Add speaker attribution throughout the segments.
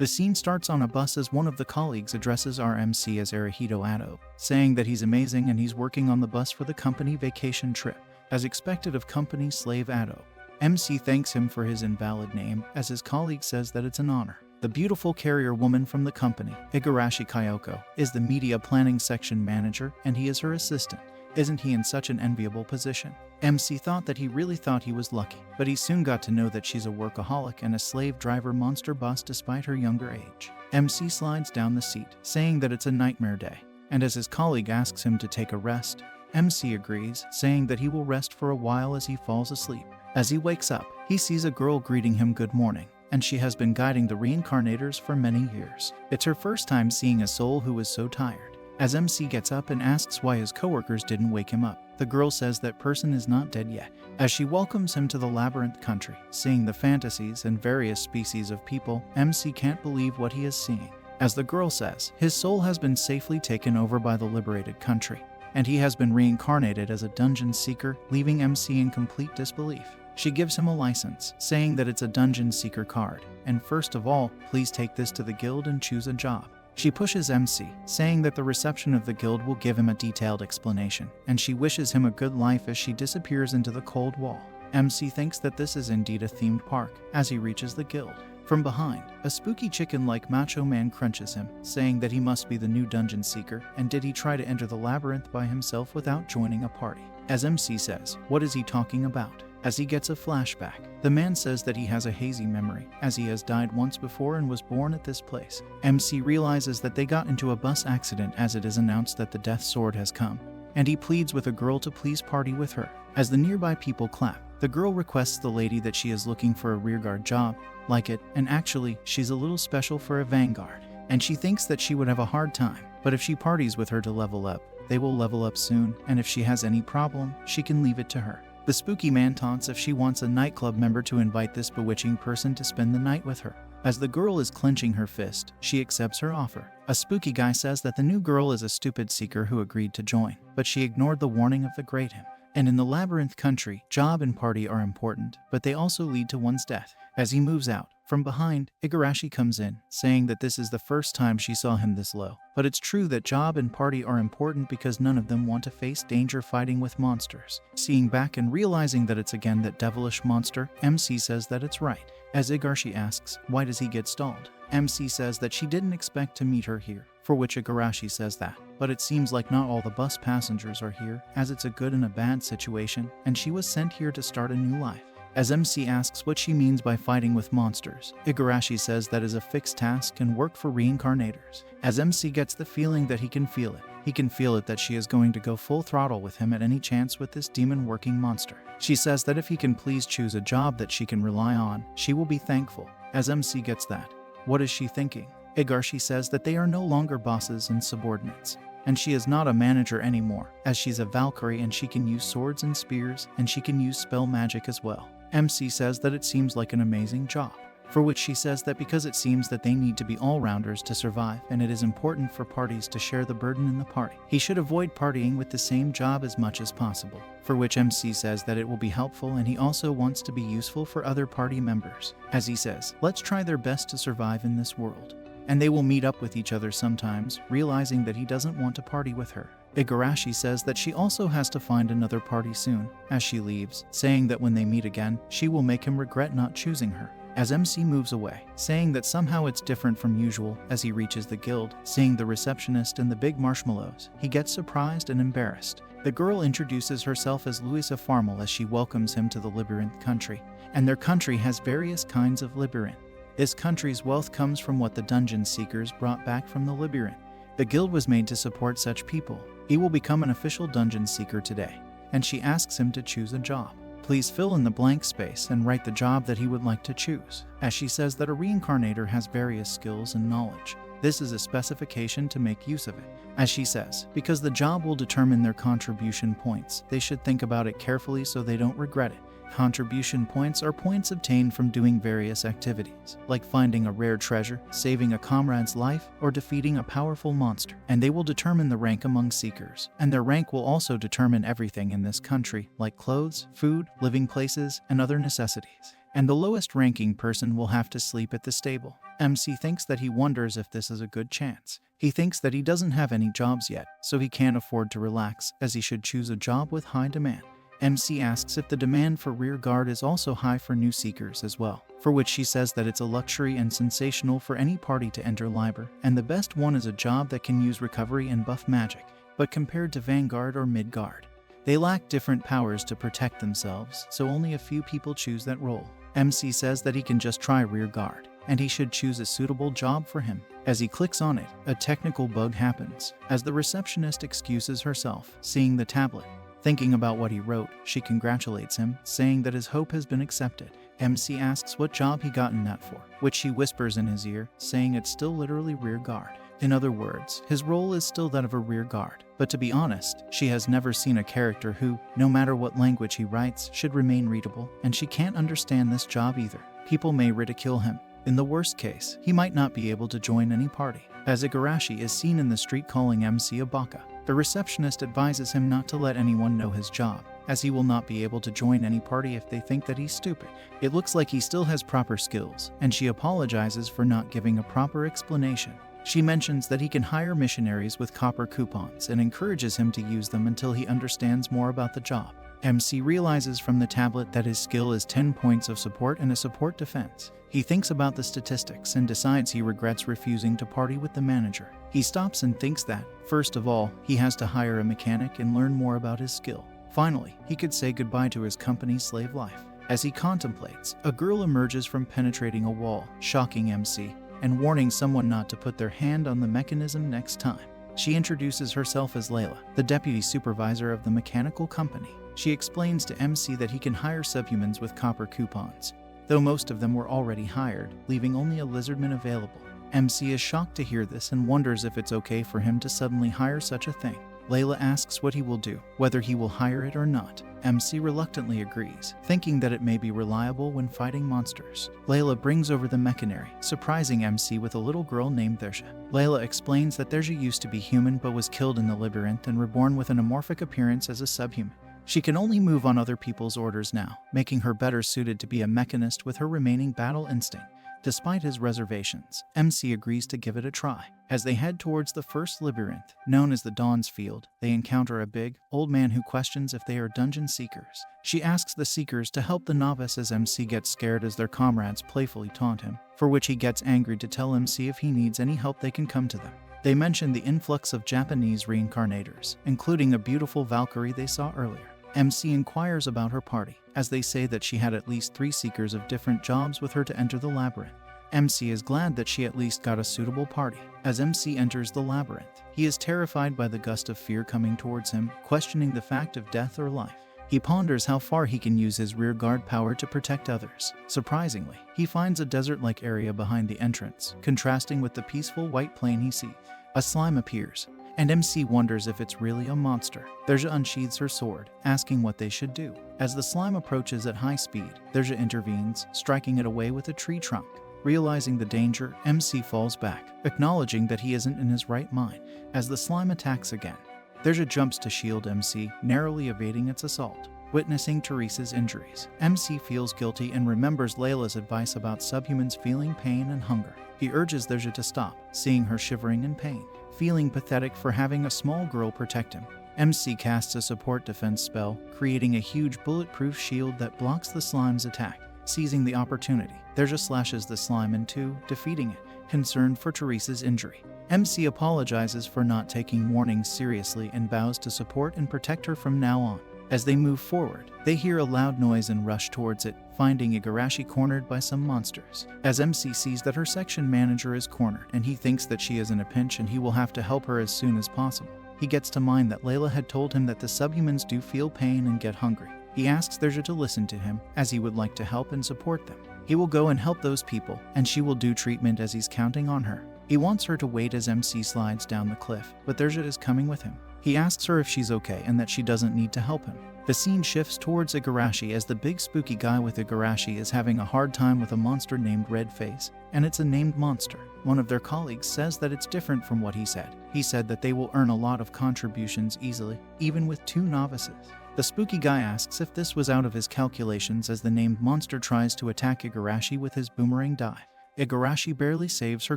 Speaker 1: The scene starts on a bus as one of the colleagues addresses our MC as Arahito Ado, saying that he's amazing and he's working on the bus for the company vacation trip. As expected of company slave Ado, MC thanks him for his invalid name as his colleague says that it's an honor. The beautiful carrier woman from the company, Igarashi Kyoko, is the media planning section manager and he is her assistant. Isn't he in such an enviable position? MC thought that he really thought he was lucky, but he soon got to know that she's a workaholic and a slave driver monster boss despite her younger age. MC slides down the seat, saying that it's a nightmare day, and as his colleague asks him to take a rest, MC agrees, saying that he will rest for a while as he falls asleep. As he wakes up, he sees a girl greeting him good morning, and she has been guiding the reincarnators for many years. It's her first time seeing a soul who is so tired. As MC gets up and asks why his coworkers didn't wake him up, the girl says that person is not dead yet. As she welcomes him to the labyrinth country, seeing the fantasies and various species of people, MC can't believe what he is seeing. As the girl says, his soul has been safely taken over by the liberated country, and he has been reincarnated as a dungeon seeker, leaving MC in complete disbelief. She gives him a license, saying that it's a dungeon seeker card, and first of all, please take this to the guild and choose a job. She pushes MC, saying that the reception of the guild will give him a detailed explanation, and she wishes him a good life as she disappears into the cold wall. MC thinks that this is indeed a themed park as he reaches the guild. From behind, a spooky chicken-like macho man crunches him, saying that he must be the new dungeon seeker, and did he try to enter the labyrinth by himself without joining a party. As MC says, what is he talking about? As he gets a flashback, the man says that he has a hazy memory, as he has died once before and was born at this place. MC realizes that they got into a bus accident as it is announced that the death sword has come, and he pleads with a girl to please party with her. As the nearby people clap, the girl requests the lady that she is looking for a rearguard job, like it, and actually, she's a little special for a vanguard, and she thinks that she would have a hard time, but if she parties with her to level up, they will level up soon, and if she has any problem, she can leave it to her. The spooky man taunts if she wants a nightclub member to invite this bewitching person to spend the night with her. As the girl is clenching her fist, she accepts her offer. A spooky guy says that the new girl is a stupid seeker who agreed to join, but she ignored the warning of the great him. And in the labyrinth country, job and party are important, but they also lead to one's death. As he moves out, from behind, Igarashi comes in, saying that this is the first time she saw him this low. But it's true that job and party are important because none of them want to face danger fighting with monsters. Seeing back and realizing that it's again that devilish monster, MC says that it's right. As Igarashi asks, why does he get stalled? MC says that she didn't expect to meet her here, for which Igarashi says that. But it seems like not all the bus passengers are here, as it's a good and a bad situation, and she was sent here to start a new life. As MC asks what she means by fighting with monsters, Igarashi says that is a fixed task and work for reincarnators. As MC gets the feeling that he can feel it. He can feel it that she is going to go full throttle with him at any chance with this demon-working monster. She says that if he can please choose a job that she can rely on, she will be thankful. As MC gets that, what is she thinking? Igarashi says that they are no longer bosses and subordinates, and she is not a manager anymore, as she's a Valkyrie and she can use swords and spears, and she can use spell magic as well. MC says that it seems like an amazing job, for which she says that because it seems that they need to be all-rounders to survive and it is important for parties to share the burden in the party. He should avoid partying with the same job as much as possible, for which MC says that it will be helpful and he also wants to be useful for other party members. As he says, let's try their best to survive in this world. And they will meet up with each other sometimes, realizing that he doesn't want to party with her. Igarashi says that she also has to find another party soon, as she leaves, saying that when they meet again, she will make him regret not choosing her. As MC moves away, saying that somehow it's different from usual, as he reaches the guild, seeing the receptionist and the big marshmallows, he gets surprised and embarrassed. The girl introduces herself as Louisa Farmel as she welcomes him to the labyrinth country, and their country has various kinds of labyrinth. This country's wealth comes from what the dungeon seekers brought back from the labyrinth. The guild was made to support such people. He will become an official dungeon seeker today, and she asks him to choose a job. Please fill in the blank space and write the job that he would like to choose, as she says that a reincarnator has various skills and knowledge. This is a specification to make use of it. As she says, because the job will determine their contribution points, they should think about it carefully so they don't regret it. Contribution points are points obtained from doing various activities, like finding a rare treasure, saving a comrade's life, or defeating a powerful monster, and they will determine the rank among seekers. And their rank will also determine everything in this country, like clothes, food, living places, and other necessities. and the lowest ranking person will have to sleep at the stable. MC thinks that he wonders if this is a good chance. He thinks that he doesn't have any jobs yet, so he can't afford to relax, as he should choose a job with high demand. MC asks if the demand for rear guard is also high for new seekers as well, for which she says that it's a luxury and sensational for any party to enter Liber, and the best one is a job that can use recovery and buff magic, but compared to Vanguard or Midgard, they lack different powers to protect themselves, so only a few people choose that role. MC says that he can just try rear guard, and he should choose a suitable job for him. As he clicks on it, a technical bug happens, as the receptionist excuses herself, seeing the tablet. Thinking about what he wrote, she congratulates him, saying that his hope has been accepted. MC asks what job he gotten that for, which she whispers in his ear, saying it's still literally rear guard. In other words, his role is still that of a rear guard. But to be honest, she has never seen a character who, no matter what language he writes, should remain readable, and she can't understand this job either. People may ridicule him. In the worst case, he might not be able to join any party, as Igarashi is seen in the street calling MC a baka. The receptionist advises him not to let anyone know his job, as he will not be able to join any party if they think that he's stupid. It looks like he still has proper skills, and she apologizes for not giving a proper explanation. She mentions that he can hire missionaries with copper coupons and encourages him to use them until he understands more about the job. MC realizes from the tablet that his skill is 10 points of support and a support defense. He thinks about the statistics and decides he regrets refusing to party with the manager. He stops and thinks that, first of all, he has to hire a mechanic and learn more about his skill. Finally, he could say goodbye to his company's slave life. As he contemplates, a girl emerges from penetrating a wall, shocking MC, and warning someone not to put their hand on the mechanism next time. She introduces herself as Layla, the deputy supervisor of the mechanical company. She explains to MC that he can hire subhumans with copper coupons, though most of them were already hired, leaving only a lizardman available. MC is shocked to hear this and wonders if it's okay for him to suddenly hire such a thing. Layla asks what he will do, whether he will hire it or not. MC reluctantly agrees, thinking that it may be reliable when fighting monsters. Layla brings over the mercenary, surprising MC with a little girl named Thersha. Layla explains that Thersha used to be human but was killed in the labyrinth and reborn with an amorphic appearance as a subhuman. She can only move on other people's orders now, making her better suited to be a mechanist with her remaining battle instinct. Despite his reservations, MC agrees to give it a try. As they head towards the first labyrinth, known as the Dawn's Field, they encounter a big, old man who questions if they are dungeon seekers. She asks the seekers to help the novice as MC gets scared as their comrades playfully taunt him, for which he gets angry to tell MC if he needs any help they can come to them. They mention the influx of Japanese reincarnators, including a beautiful Valkyrie they saw earlier. MC inquires about her party, as they say that she had at least 3 seekers of different jobs with her to enter the labyrinth. MC is glad that she at least got a suitable party. As MC enters the labyrinth, he is terrified by the gust of fear coming towards him, questioning the fact of death or life. He ponders how far he can use his rear guard power to protect others. Surprisingly, he finds a desert-like area behind the entrance, contrasting with the peaceful white plain he sees. A slime appears, and MC wonders if it's really a monster. Thersha unsheathes her sword, asking what they should do. As the slime approaches at high speed, Thersha intervenes, striking it away with a tree trunk. Realizing the danger, MC falls back, acknowledging that he isn't in his right mind. As the slime attacks again, Thersha jumps to shield MC, narrowly evading its assault. Witnessing Teresa's injuries, MC feels guilty and remembers Layla's advice about subhumans feeling pain and hunger. He urges Thersha to stop, seeing her shivering in pain. Feeling pathetic for having a small girl protect him, MC casts a support defense spell, creating a huge bulletproof shield that blocks the slime's attack. Seizing the opportunity, Thersha slashes the slime in 2, defeating it, concerned for Teresa's injury. MC apologizes for not taking warnings seriously and vows to support and protect her from now on. As they move forward, they hear a loud noise and rush towards it, finding Igarashi cornered by some monsters. As MC sees that her section manager is cornered and he thinks that she is in a pinch and he will have to help her as soon as possible, he gets to mind that Layla had told him that the subhumans do feel pain and get hungry. He asks Thersha to listen to him, as he would like to help and support them. He will go and help those people, and she will do treatment as he's counting on her. He wants her to wait as MC slides down the cliff, but Thersha is coming with him. He asks her if she's okay and that she doesn't need to help him. The scene shifts towards Igarashi as the big spooky guy with Igarashi is having a hard time with a monster named Redface, and it's a named monster. One of their colleagues says that it's different from what he said. He said that they will earn a lot of contributions easily, even with 2 novices. The spooky guy asks if this was out of his calculations as the named monster tries to attack Igarashi with his boomerang dive. Igarashi barely saves her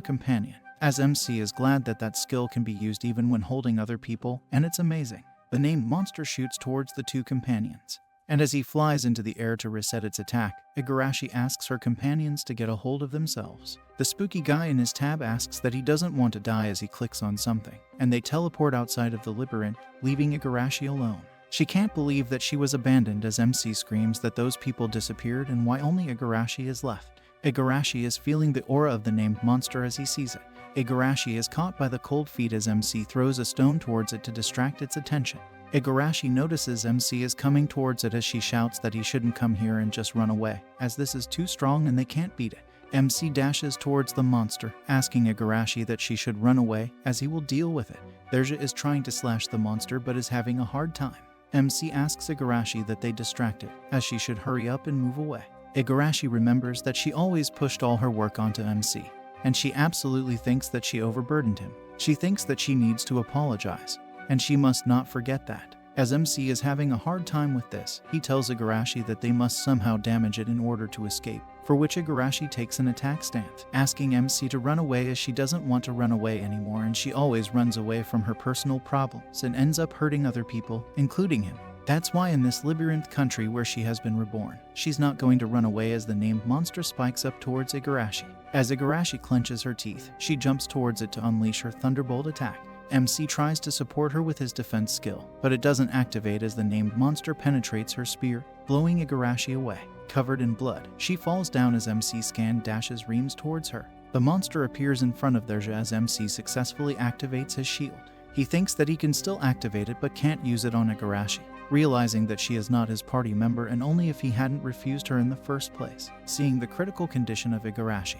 Speaker 1: companion, as MC is glad that that skill can be used even when holding other people, and it's amazing. The named monster shoots towards the two companions, and as he flies into the air to reset its attack, Igarashi asks her companions to get a hold of themselves. The spooky guy in his tab asks that he doesn't want to die as he clicks on something, and they teleport outside of the labyrinth, leaving Igarashi alone. She can't believe that she was abandoned as MC screams that those people disappeared and why only Igarashi is left. Igarashi is feeling the aura of the named monster as he sees it. Igarashi is caught by the cold feet as MC throws a stone towards it to distract its attention. Igarashi notices MC is coming towards it as she shouts that he shouldn't come here and just run away, as this is too strong and they can't beat it. MC dashes towards the monster, asking Igarashi that she should run away as he will deal with it. Dronzer is trying to slash the monster but is having a hard time. MC asks Igarashi that they distract it, as she should hurry up and move away. Igarashi remembers that she always pushed all her work onto MC, and she absolutely thinks that she overburdened him. She thinks that she needs to apologize, and she must not forget that. As MC is having a hard time with this, he tells Igarashi that they must somehow damage it in order to escape, for which Igarashi takes an attack stance, asking MC to run away as she doesn't want to run away anymore and she always runs away from her personal problems and ends up hurting other people, including him. That's why in this labyrinth country where she has been reborn, she's not going to run away as the named monster spikes up towards Igarashi. As Igarashi clenches her teeth, she jumps towards it to unleash her thunderbolt attack. MC tries to support her with his defense skill, but it doesn't activate as the named monster penetrates her spear, blowing Igarashi away. Covered in blood, she falls down as MC scan dashes reams towards her. The monster appears in front of Dronzer as MC successfully activates his shield. He thinks that he can still activate it but can't use it on Igarashi, realizing that she is not his party member and only if he hadn't refused her in the first place. Seeing the critical condition of Igarashi,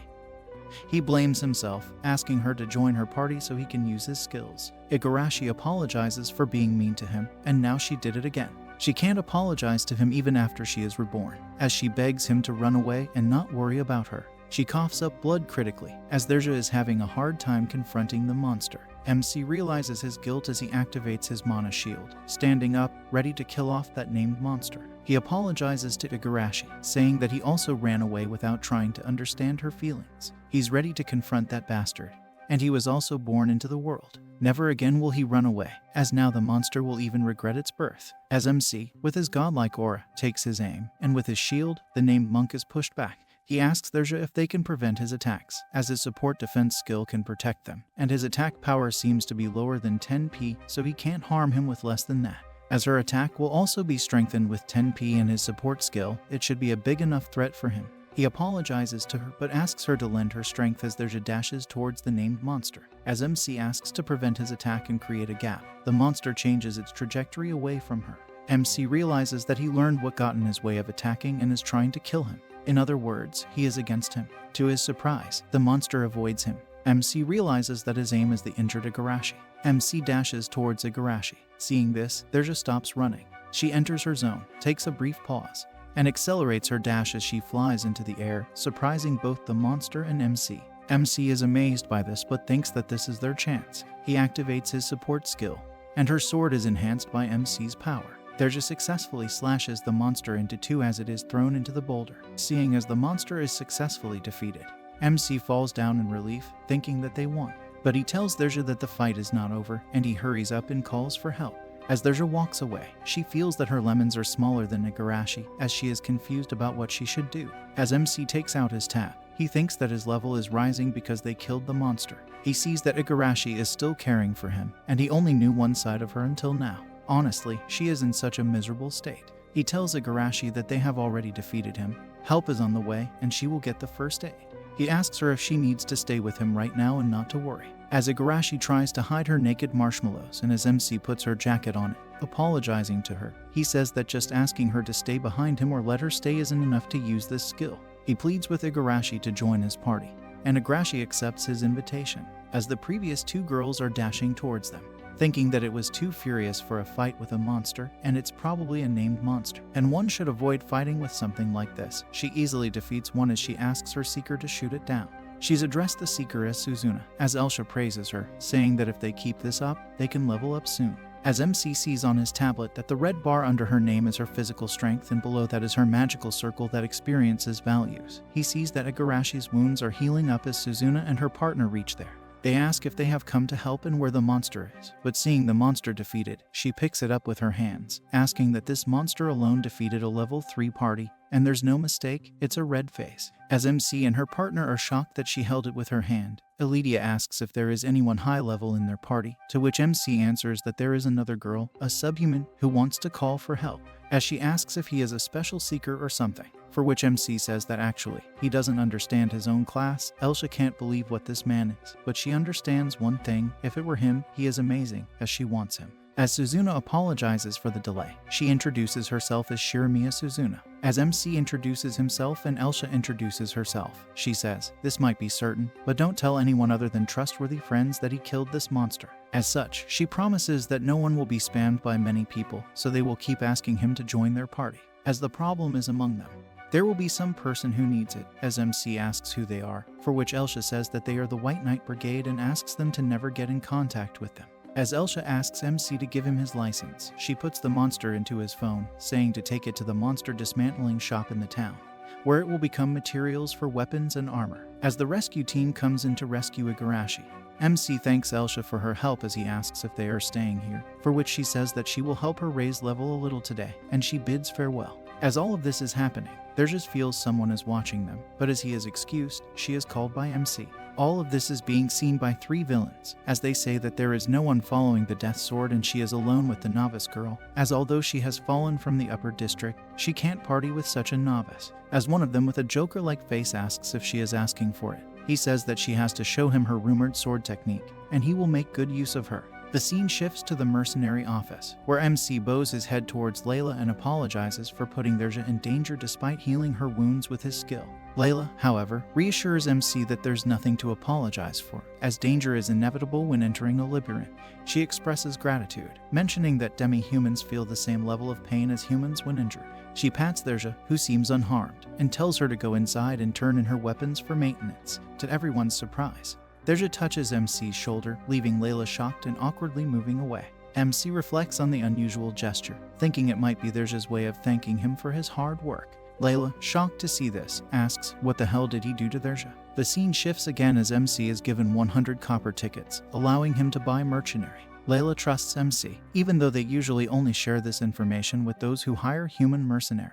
Speaker 1: he blames himself, asking her to join her party so he can use his skills. Igarashi apologizes for being mean to him, and now she did it again. She can't apologize to him even after she is reborn, as she begs him to run away and not worry about her. She coughs up blood critically, as Dronzer is having a hard time confronting the monster. MC realizes his guilt as he activates his mana shield, standing up, ready to kill off that named monster. He apologizes to Igarashi, saying that he also ran away without trying to understand her feelings. He's ready to confront that bastard, and he was also born into the world. Never again will he run away, as now the monster will even regret its birth. As MC, with his godlike aura, takes his aim, and with his shield, the named monk is pushed back. He asks Dronzer if they can prevent his attacks, as his support defense skill can protect them, and his attack power seems to be lower than 10p, so he can't harm him with less than that. As her attack will also be strengthened with 10p and his support skill, it should be a big enough threat for him. He apologizes to her but asks her to lend her strength as Dronzer dashes towards the named monster. As MC asks to prevent his attack and create a gap, the monster changes its trajectory away from her. MC realizes that he learned what got in his way of attacking and is trying to kill him. In other words, he is against him. To his surprise, the monster avoids him. MC realizes that his aim is the injured Igarashi. MC dashes towards Igarashi. Seeing this, Dronzer stops running. She enters her zone, takes a brief pause, and accelerates her dash as she flies into the air, surprising both the monster and MC. MC is amazed by this but thinks that this is their chance. He activates his support skill, and her sword is enhanced by MC's power. Dronzer successfully slashes the monster into two as it is thrown into the boulder. Seeing as the monster is successfully defeated, MC falls down in relief, thinking that they won. But he tells Dronzer that the fight is not over, and he hurries up and calls for help. As Dronzer walks away, she feels that her lemons are smaller than Igarashi, as she is confused about what she should do. As MC takes out his tab, he thinks that his level is rising because they killed the monster. He sees that Igarashi is still caring for him, and he only knew one side of her until now. Honestly, she is in such a miserable state. He tells Igarashi that they have already defeated him, help is on the way, and she will get the first aid. He asks her if she needs to stay with him right now and not to worry. As Igarashi tries to hide her naked marshmallows and as MC puts her jacket on it, apologizing to her, he says that just asking her to stay behind him or let her stay isn't enough to use this skill. He pleads with Igarashi to join his party, and Igarashi accepts his invitation, as the previous two girls are dashing towards them, thinking that it was too furious for a fight with a monster, and it's probably a named monster, and one should avoid fighting with something like this. She easily defeats one as she asks her seeker to shoot it down. She's addressed the seeker as Suzuna, as Elsha praises her, saying that if they keep this up, they can level up soon. As MC sees on his tablet that the red bar under her name is her physical strength and below that is her magical circle that experiences values, he sees that Igarashi's wounds are healing up as Suzuna and her partner reach there. They ask if they have come to help and where the monster is, but seeing the monster defeated, she picks it up with her hands, asking that this monster alone defeated a level 3 party, and there's no mistake, it's a red face. As MC and her partner are shocked that she held it with her hand, Elidia asks if there is anyone high level in their party, to which MC answers that there is another girl, a subhuman, who wants to call for help, as she asks if he is a special seeker or something. For which MC says that actually, he doesn't understand his own class. Elsha can't believe what this man is, but she understands one thing, if it were him, he is amazing, as she wants him. As Suzuna apologizes for the delay, she introduces herself as Shiramiya Suzuna. As MC introduces himself and Elsha introduces herself, she says, this might be certain, but don't tell anyone other than trustworthy friends that he killed this monster. As such, she promises that no one will be spammed by many people, so they will keep asking him to join their party, as the problem is among them. There will be some person who needs it, as MC asks who they are, for which Elsha says that they are the White Knight Brigade and asks them to never get in contact with them. As Elsha asks MC to give him his license, she puts the monster into his phone, saying to take it to the monster dismantling shop in the town, where it will become materials for weapons and armor. As the rescue team comes in to rescue Igarashi, MC thanks Elsha for her help as he asks if they are staying here, for which she says that she will help her raise level a little today, and she bids farewell. As all of this is happening, there just feels someone is watching them, but as he is excused, she is called by MC. All of this is being seen by 3 villains, as they say that there is no one following the Death Sword and she is alone with the novice girl, as although she has fallen from the upper district, she can't party with such a novice. As one of them with a Joker-like face asks if she is asking for it, he says that she has to show him her rumored sword technique, and he will make good use of her. The scene shifts to the mercenary office, where MC bows his head towards Layla and apologizes for putting Derja in danger despite healing her wounds with his skill. Layla, however, reassures MC that there's nothing to apologize for, as danger is inevitable when entering a labyrinth. She expresses gratitude, mentioning that demi-humans feel the same level of pain as humans when injured. She pats Derja, who seems unharmed, and tells her to go inside and turn in her weapons for maintenance, to everyone's surprise. Derja touches MC's shoulder, leaving Layla shocked and awkwardly moving away. MC reflects on the unusual gesture, thinking it might be Derja's way of thanking him for his hard work. Layla, shocked to see this, asks, what the hell did he do to Derja? The scene shifts again as MC is given 100 copper tickets, allowing him to buy mercenary. Layla trusts MC, even though they usually only share this information with those who hire human mercenaries.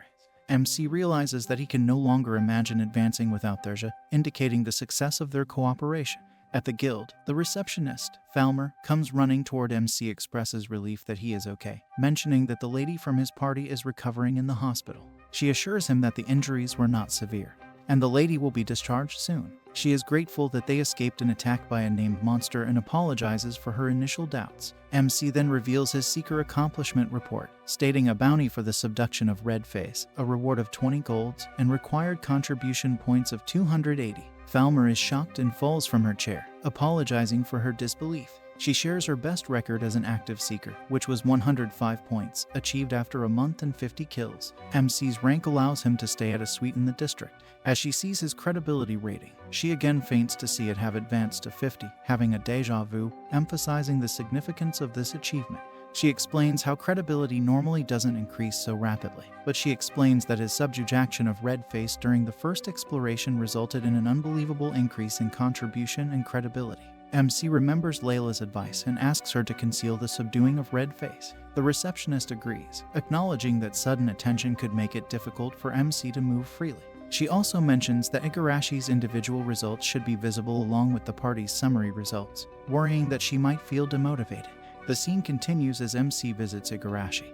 Speaker 1: MC realizes that he can no longer imagine advancing without Derja, indicating the success of their cooperation. At the guild, the receptionist, Falmer, comes running toward MC, expresses relief that he is okay, mentioning that the lady from his party is recovering in the hospital. She assures him that the injuries were not severe, and the lady will be discharged soon. She is grateful that they escaped an attack by a named monster and apologizes for her initial doubts. MC then reveals his seeker accomplishment report, stating a bounty for the subduction of Red Face, a reward of 20 golds, and required contribution points of 280. Falmer is shocked and falls from her chair, apologizing for her disbelief. She shares her best record as an active seeker, which was 105 points, achieved after a month and 50 kills. MC's rank allows him to stay at a suite in the district. As she sees his credibility rating, she again faints to see it have advanced to 50, having a déjà vu, emphasizing the significance of this achievement. She explains how credibility normally doesn't increase so rapidly, but she explains that his subjugation of Red Face during the first exploration resulted in an unbelievable increase in contribution and credibility. MC remembers Layla's advice and asks her to conceal the subduing of Red Face. The receptionist agrees, acknowledging that sudden attention could make it difficult for MC to move freely. She also mentions that Igarashi's individual results should be visible along with the party's summary results, worrying that she might feel demotivated. The scene continues as MC visits Igarashi,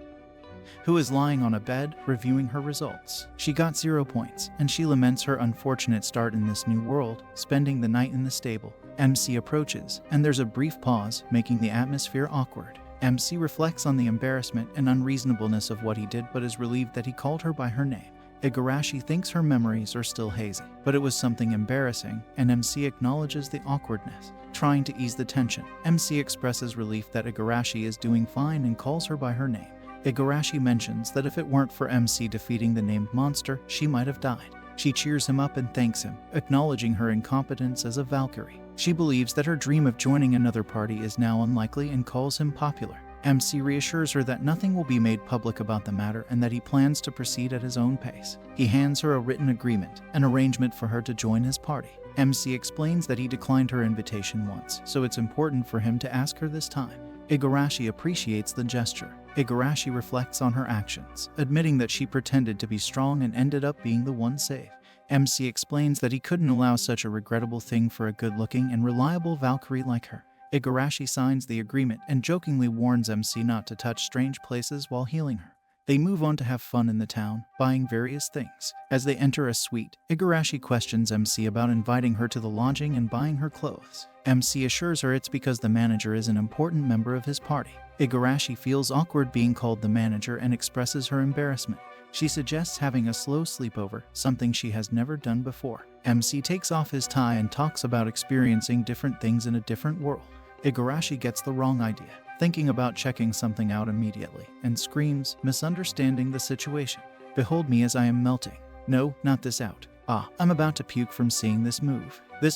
Speaker 1: who is lying on a bed, reviewing her results. She got 0 points, and she laments her unfortunate start in this new world, spending the night in the stable. MC approaches, and there's a brief pause, making the atmosphere awkward. MC reflects on the embarrassment and unreasonableness of what he did, but is relieved that he called her by her name. Igarashi thinks her memories are still hazy, but it was something embarrassing, and MC acknowledges the awkwardness. Trying to ease the tension, MC expresses relief that Igarashi is doing fine and calls her by her name. Igarashi mentions that if it weren't for MC defeating the named monster, she might have died. She cheers him up and thanks him, acknowledging her incompetence as a Valkyrie. She believes that her dream of joining another party is now unlikely and calls him popular. MC reassures her that nothing will be made public about the matter and that he plans to proceed at his own pace. He hands her a written agreement, an arrangement for her to join his party. MC explains that he declined her invitation once, so it's important for him to ask her this time. Igarashi appreciates the gesture. Igarashi reflects on her actions, admitting that she pretended to be strong and ended up being the one saved. MC explains that he couldn't allow such a regrettable thing for a good-looking and reliable Valkyrie like her. Igarashi signs the agreement and jokingly warns MC not to touch strange places while healing her. They move on to have fun in the town, buying various things. As they enter a suite, Igarashi questions MC about inviting her to the lodging and buying her clothes. MC assures her it's because the manager is an important member of his party. Igarashi feels awkward being called the manager and expresses her embarrassment. She suggests having a slow sleepover, something she has never done before. MC takes off his tie and talks about experiencing different things in a different world. Igarashi gets the wrong idea, thinking about checking something out immediately, and screams, misunderstanding the situation. "Behold me as I am melting. No, not this out. I'm about to puke from seeing this move." The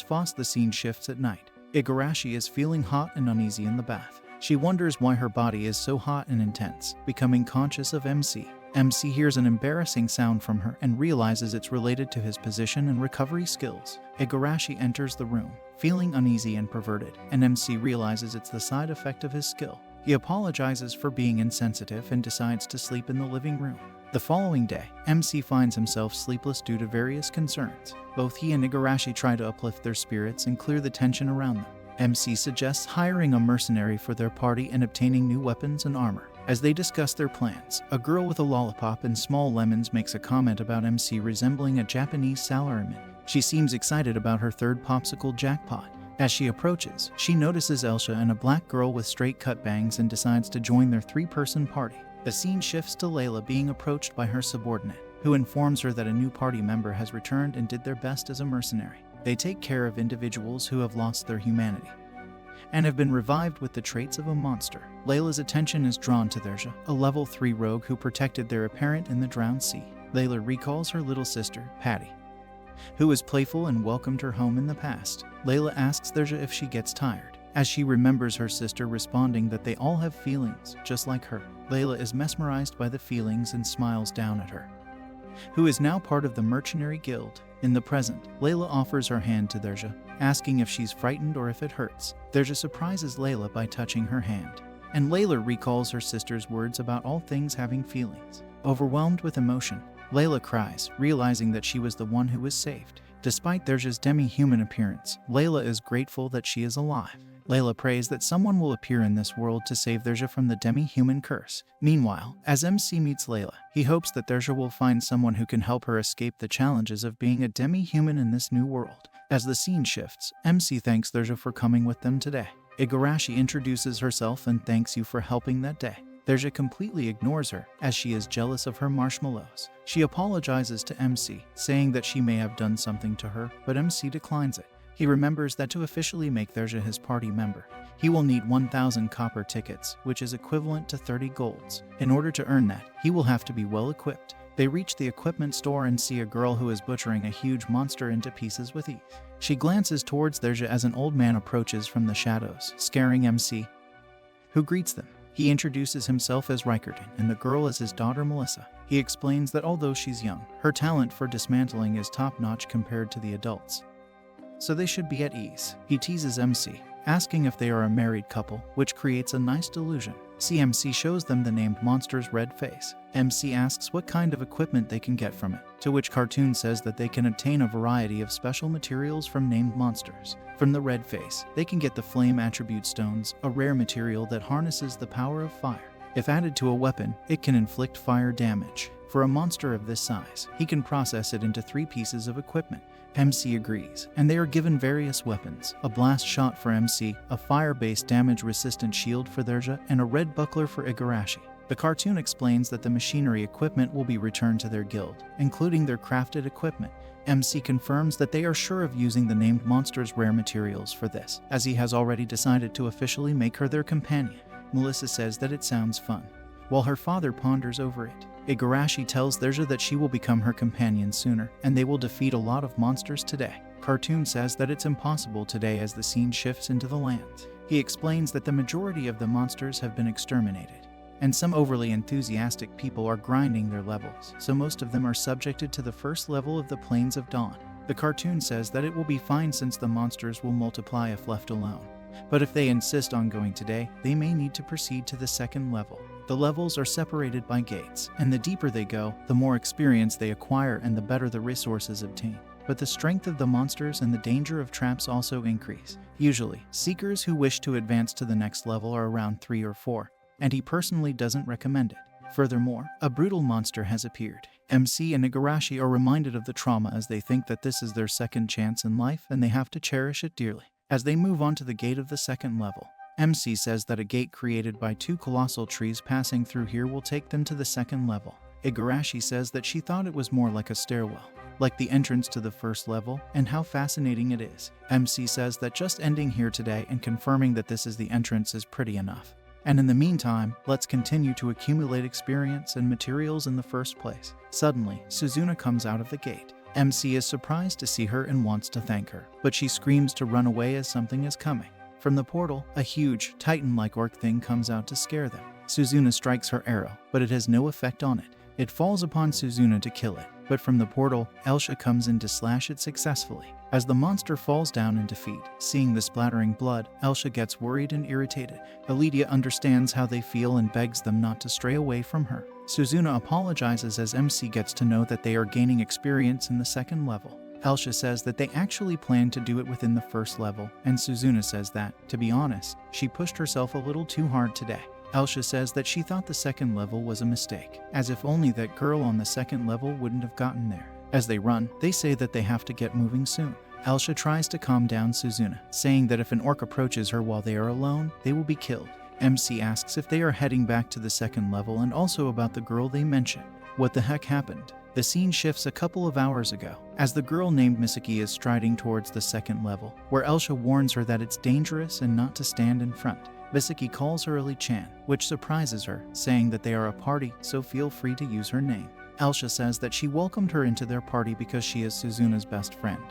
Speaker 1: scene shifts at night. Igarashi is feeling hot and uneasy in the bath. She wonders why her body is so hot and intense, becoming conscious of MC. MC hears an embarrassing sound from her and realizes it's related to his position and recovery skills. Igarashi enters the room, feeling uneasy and perverted, and MC realizes it's the side effect of his skill. He apologizes for being insensitive and decides to sleep in the living room. The following day, MC finds himself sleepless due to various concerns. Both he and Igarashi try to uplift their spirits and clear the tension around them. MC suggests hiring a mercenary for their party and obtaining new weapons and armor. As they discuss their plans, a girl with a lollipop and small lemons makes a comment about MC resembling a Japanese salaryman. She seems excited about her third popsicle jackpot. As she approaches, she notices Elsha and a black girl with straight-cut bangs and decides to join their three-person party. The scene shifts to Layla being approached by her subordinate, who informs her that a new party member has returned and did their best as a mercenary. They take care of individuals who have lost their humanity and have been revived with the traits of a monster. Layla's attention is drawn to Dronzer, a level 3 rogue who protected their parent in the drowned sea. Layla recalls her little sister, Patty, who was playful and welcomed her home in the past. Layla asks Dronzer if she gets tired, as she remembers her sister responding that they all have feelings, just like her. Layla is mesmerized by the feelings and smiles down at her, who is now part of the mercenary guild. In the present, Layla offers her hand to Dronzer, asking if she's frightened or if it hurts. Dronzer surprises Layla by touching her hand, and Layla recalls her sister's words about all things having feelings. Overwhelmed with emotion, Layla cries, realizing that she was the one who was saved. Despite Dronzer's demi-human appearance, Layla is grateful that she is alive. Layla prays that someone will appear in this world to save Dronzer from the demi-human curse. Meanwhile, as MC meets Layla, he hopes that Dronzer will find someone who can help her escape the challenges of being a demi-human in this new world. As the scene shifts, MC thanks Dronzer for coming with them today. Igarashi introduces herself and thanks you for helping that day. Dronzer completely ignores her, as she is jealous of her marshmallows. She apologizes to MC, saying that she may have done something to her, but MC declines it. He remembers that to officially make Dronzer his party member, he will need 1,000 copper tickets, which is equivalent to 30 golds. In order to earn that, he will have to be well equipped. They reach the equipment store and see a girl who is butchering a huge monster into pieces with ease. She glances towards Dronzer as an old man approaches from the shadows, scaring MC, who greets them. He introduces himself as Rikerton, and the girl as his daughter Melissa. He explains that although she's young, her talent for dismantling is top-notch compared to the adults, so they should be at ease. He teases MC, asking if they are a married couple, which creates a nice delusion. CMC shows them the named monster's red face. MC asks what kind of equipment they can get from it, to which Cartoon says that they can obtain a variety of special materials from named monsters. From the red face, they can get the flame attribute stones, a rare material that harnesses the power of fire. If added to a weapon, it can inflict fire damage. For a monster of this size, he can process it into 3 pieces of equipment. MC agrees, and they are given various weapons: a blast shot for MC, a fire-based damage-resistant shield for Dronzer, and a red buckler for Igarashi. The cartoon explains that the machinery equipment will be returned to their guild, including their crafted equipment. MC confirms that they are sure of using the named monster's rare materials for this, as he has already decided to officially make her their companion. Melissa says that it sounds fun, while her father ponders over it. Igarashi tells Dronzer that she will become her companion sooner, and they will defeat a lot of monsters today. Cartoon says that it's impossible today as the scene shifts into the lands. He explains that the majority of the monsters have been exterminated, and some overly enthusiastic people are grinding their levels, so most of them are subjected to the first level of the Plains of Dawn. The cartoon says that it will be fine since the monsters will multiply if left alone. But if they insist on going today, they may need to proceed to the second level. The levels are separated by gates, and the deeper they go, the more experience they acquire and the better the resources obtained. But the strength of the monsters and the danger of traps also increase. Usually, seekers who wish to advance to the next level are around 3 or 4, and he personally doesn't recommend it. Furthermore, a brutal monster has appeared. MC and Igarashi are reminded of the trauma as they think that this is their second chance in life and they have to cherish it dearly. As they move on to the gate of the second level, MC says that a gate created by 2 colossal trees passing through here will take them to the second level. Igarashi says that she thought it was more like a stairwell, like the entrance to the first level, and how fascinating it is. MC says that just ending here today and confirming that this is the entrance is pretty enough. And in the meantime, let's continue to accumulate experience and materials in the first place. Suddenly, Suzuna comes out of the gate. MC is surprised to see her and wants to thank her, but she screams to run away as something is coming. From the portal, a huge, titan-like orc thing comes out to scare them. Suzuna strikes her arrow, but it has no effect on it. It falls upon Suzuna to kill it, but from the portal, Elsha comes in to slash it successfully. As the monster falls down in defeat, seeing the splattering blood, Elsha gets worried and irritated. Elydia understands how they feel and begs them not to stray away from her. Suzuna apologizes as MC gets to know that they are gaining experience in the second level. Elsha says that they actually plan to do it within the first level, and Suzuna says that, to be honest, she pushed herself a little too hard today. Elsha says that she thought the second level was a mistake, as if only that girl on the second level wouldn't have gotten there. As they run, they say that they have to get moving soon. Elsha tries to calm down Suzuna, saying that if an orc approaches her while they are alone, they will be killed. MC asks if they are heading back to the second level and also about the girl they mentioned. What the heck happened? The scene shifts a couple of hours ago, as the girl named Misaki is striding towards the second level, where Elsha warns her that it's dangerous and not to stand in front. Misaki calls her Eli-chan, which surprises her, saying that they are a party, so feel free to use her name. Elsha says that she welcomed her into their party because she is Suzuna's best friend,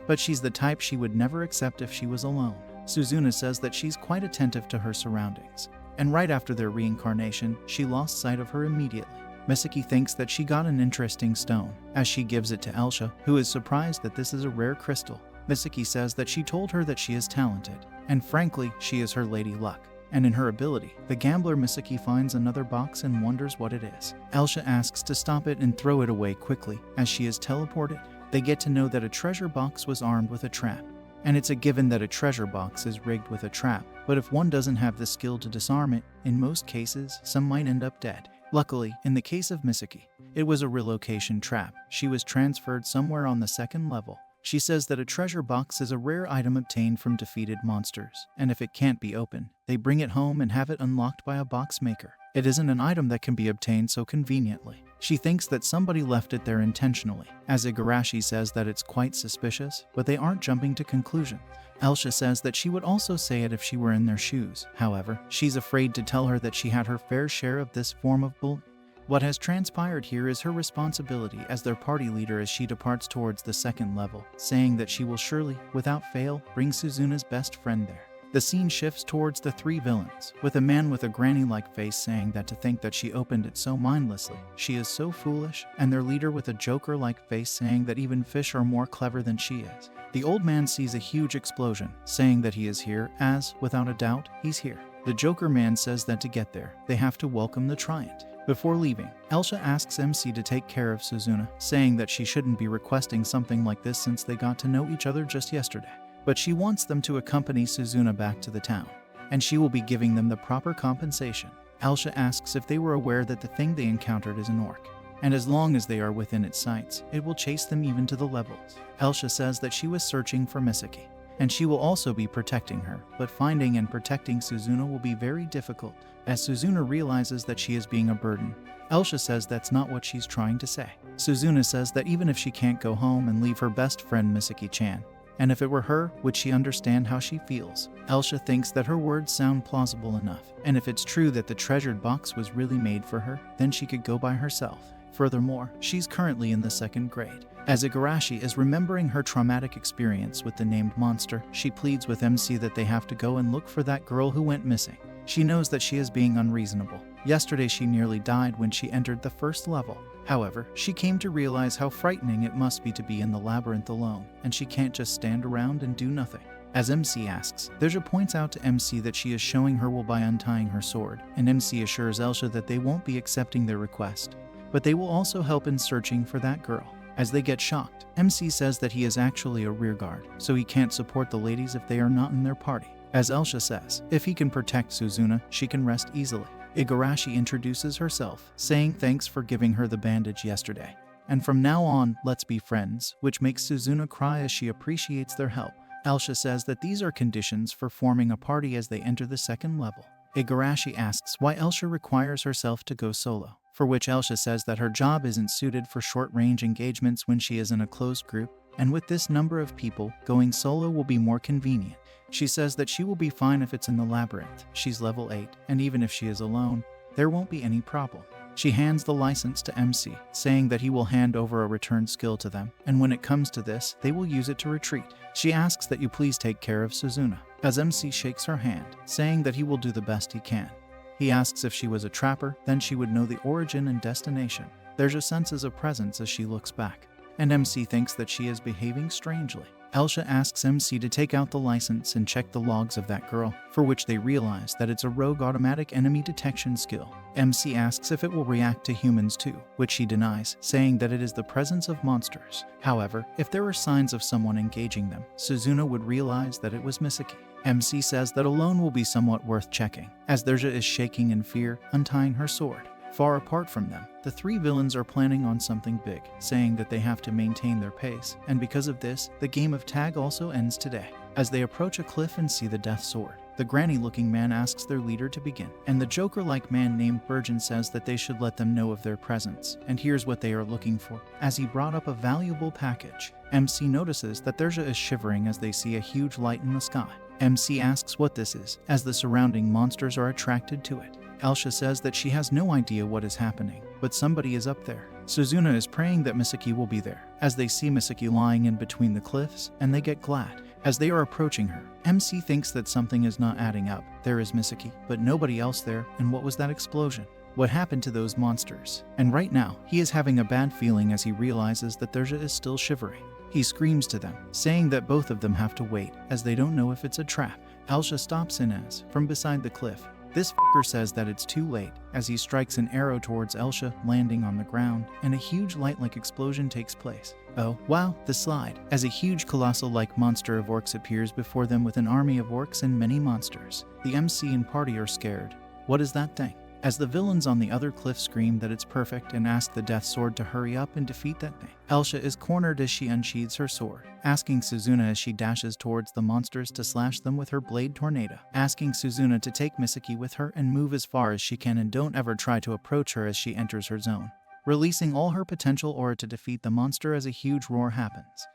Speaker 1: but she's the type she would never accept if she was alone. Suzuna says that she's quite attentive to her surroundings, and right after their reincarnation, she lost sight of her immediately. Misaki thinks that she got an interesting stone, as she gives it to Elsha, who is surprised that this is a rare crystal. Misaki says that she told her that she is talented, and frankly, she is her lady luck. And in her ability, the gambler Misaki finds another box and wonders what it is. Elsha asks to stop it and throw it away quickly, as she is teleported. They get to know that a treasure box was armed with a trap, and it's a given that a treasure box is rigged with a trap, but if one doesn't have the skill to disarm it, in most cases, some might end up dead. Luckily, in the case of Misaki, it was a relocation trap. She was transferred somewhere on the second level. She says that a treasure box is a rare item obtained from defeated monsters, and if it can't be opened, they bring it home and have it unlocked by a box maker. It isn't an item that can be obtained so conveniently. She thinks that somebody left it there intentionally, as Igarashi says that it's quite suspicious, but they aren't jumping to conclusions. Elsha says that she would also say it if she were in their shoes. However, she's afraid to tell her that she had her fair share of this form of bullying. What has transpired here is her responsibility as their party leader as she departs towards the second level, saying that she will surely, without fail, bring Suzuna's best friend there. The scene shifts towards the 3 villains, with a man with a granny-like face saying that to think that she opened it so mindlessly, she is so foolish, and their leader with a Joker-like face saying that even fish are more clever than she is. The old man sees a huge explosion, saying that he is here as, without a doubt, he's here. The Joker man says that to get there, they have to welcome the Triant. Before leaving, Elsha asks MC to take care of Suzuna, saying that she shouldn't be requesting something like this since they got to know each other just yesterday. But she wants them to accompany Suzuna back to the town, and she will be giving them the proper compensation. Elsha asks if they were aware that the thing they encountered is an orc, and as long as they are within its sights, it will chase them even to the levels. Elsha says that she was searching for Misaki, and she will also be protecting her, but finding and protecting Suzuna will be very difficult, as Suzuna realizes that she is being a burden. Elsha says that's not what she's trying to say. Suzuna says that even if she can't go home and leave her best friend Misaki-chan, and if it were her, would she understand how she feels? Elsha thinks that her words sound plausible enough, and if it's true that the treasured box was really made for her, then she could go by herself. Furthermore, she's currently in the 2nd grade. As Igarashi is remembering her traumatic experience with the named monster, she pleads with MC that they have to go and look for that girl who went missing. She knows that she is being unreasonable. Yesterday she nearly died when she entered the first level. However, she came to realize how frightening it must be to be in the labyrinth alone, and she can't just stand around and do nothing. As MC asks, Derja points out to MC that she is showing her will by untying her sword, and MC assures Elsha that they won't be accepting their request, but they will also help in searching for that girl. As they get shocked, MC says that he is actually a rearguard, so he can't support the ladies if they are not in their party. As Elsha says, if he can protect Suzuna, she can rest easily. Igarashi introduces herself, saying thanks for giving her the bandage yesterday. And from now on, let's be friends, which makes Suzuna cry as she appreciates their help. Elsha says that these are conditions for forming a party as they enter the second level. Igarashi asks why Elsha requires herself to go solo, for which Elsha says that her job isn't suited for short-range engagements when she is in a closed group, and with this number of people, going solo will be more convenient. She says that she will be fine if it's in the labyrinth. She's level 8, and even if she is alone, there won't be any problem. She hands the license to MC, saying that he will hand over a return skill to them, and when it comes to this, they will use it to retreat. She asks that you please take care of Suzuna, as MC shakes her hand, saying that he will do the best he can. He asks if she was a trapper, then she would know the origin and destination. There's a sense of presence as she looks back, and MC thinks that she is behaving strangely. Elsha asks MC to take out the license and check the logs of that girl, for which they realize that it's a rogue automatic enemy detection skill. MC asks if it will react to humans too, which she denies, saying that it is the presence of monsters. However, if there were signs of someone engaging them, Suzuna would realize that it was Misaki. MC says that alone will be somewhat worth checking, as Derja is shaking in fear, untying her sword. Far apart from them, the three villains are planning on something big, saying that they have to maintain their pace, and because of this, the game of tag also ends today. As they approach a cliff and see the death sword, the granny-looking man asks their leader to begin, and the Joker-like man named Burgeon says that they should let them know of their presence, and here's what they are looking for. As he brought up a valuable package, MC notices that Derja is shivering as they see a huge light in the sky. MC asks what this is, as the surrounding monsters are attracted to it. Elsha says that she has no idea what is happening, but somebody is up there. Suzuna is praying that Misaki will be there, as they see Misaki lying in between the cliffs, and they get glad. As they are approaching her, MC thinks that something is not adding up. There is Misaki, but nobody else there, and what was that explosion? What happened to those monsters? And right now, he is having a bad feeling as he realizes that Derja is still shivering. He screams to them, saying that both of them have to wait, as they don't know if it's a trap. Elsha stops in as, from beside the cliff, this fucker says that it's too late, as he strikes an arrow towards Elsha, landing on the ground, and a huge light-like explosion takes place. Oh, wow, the slide, as a huge colossal-like monster of orcs appears before them with an army of orcs and many monsters. The MC and party are scared. What is that thing? As the villains on the other cliff scream that it's perfect and ask the Death Sword to hurry up and defeat that thing. Elsha is cornered as she unsheathes her sword, asking Suzuna as she dashes towards the monsters to slash them with her blade tornado, asking Suzuna to take Misaki with her and move as far as she can and don't ever try to approach her as she enters her zone, releasing all her potential aura to defeat the monster as a huge roar happens.